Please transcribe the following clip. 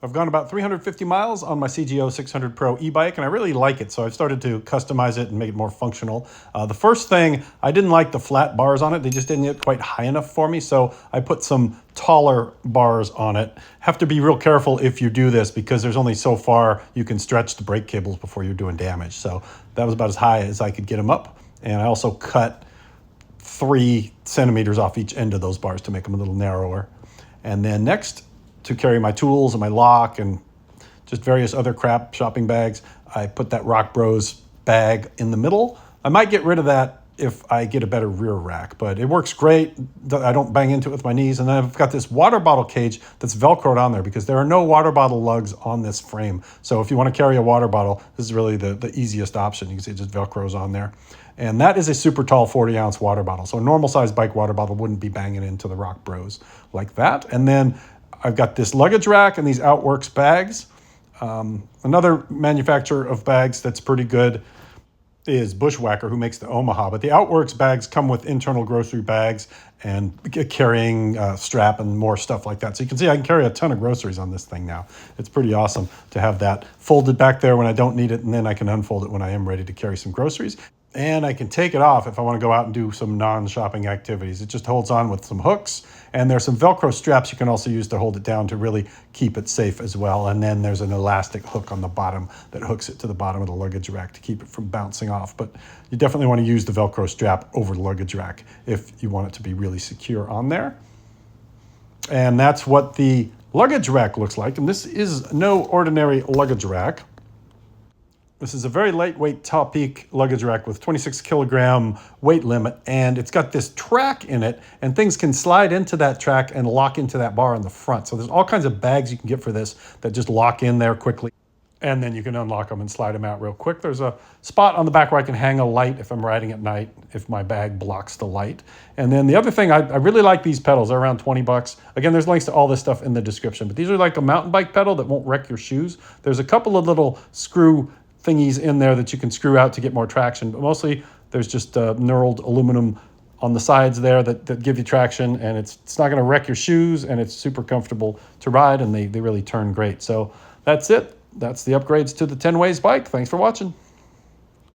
I've gone about 350 miles on my CGO 600 Pro e-bike, and I really like it, so I've started to customize it and make it more functional. The first thing, I didn't like the flat bars on it. They just didn't get quite high enough for me, so I put some taller bars on it. Have to be real careful if you do this because there's only so far you can stretch the brake cables before you're doing damage. So that was about as high as I could get them up, and I also cut 3 centimeters off each end of those bars to make them a little narrower. And then next, to carry my tools and my lock and just various other crap, shopping bags, I put that Rockbros bag in the middle. I might get rid of that if I get a better rear rack, but it works great. I don't bang into it with my knees. And then I've got this water bottle cage that's Velcroed on there because there are no water bottle lugs on this frame. So if you want to carry a water bottle, this is really the easiest option. You can see it just Velcros on there. And that is a super tall 40-ounce water bottle. So a normal size bike water bottle wouldn't be banging into the Rockbros like that. And then I've got this luggage rack and these Outworks bags. Another manufacturer of bags that's pretty good is Bushwhacker, who makes the Omaha. But the Outworks bags come with internal grocery bags and a carrying strap and more stuff like that. So you can see I can carry a ton of groceries on this thing now. It's pretty awesome to have that folded back there when I don't need it, and then I can unfold it when I am ready to carry some groceries. And I can take it off if I want to go out and do some non-shopping activities. It just holds on with some hooks, and there's some Velcro straps you can also use to hold it down to really keep it safe as well. And then there's an elastic hook on the bottom that hooks it to the bottom of the luggage rack to keep it from bouncing off. But you definitely want to use the Velcro strap over the luggage rack if you want it to be really secure on there. And that's what the luggage rack looks like. And this is no ordinary luggage rack. This is a very lightweight Topeak luggage rack with 26 kilogram weight limit, and it's got this track in it, and things can slide into that track and lock into that bar in the front. So there's all kinds of bags you can get for this that just lock in there quickly, and then you can unlock them and slide them out real quick. There's a spot on the back where I can hang a light if I'm riding at night, if my bag blocks the light. And then the other thing, I really like these pedals. They're around 20 bucks. Again, there's links to all this stuff in the description, but these are like a mountain bike pedal that won't wreck your shoes. There's a couple of little screw thingies in there that you can screw out to get more traction, but mostly there's just knurled aluminum on the sides there that give you traction, and it's not going to wreck your shoes, and it's super comfortable to ride, and they really turn great. So that's it. That's the upgrades to the Tenways bike. Thanks for watching.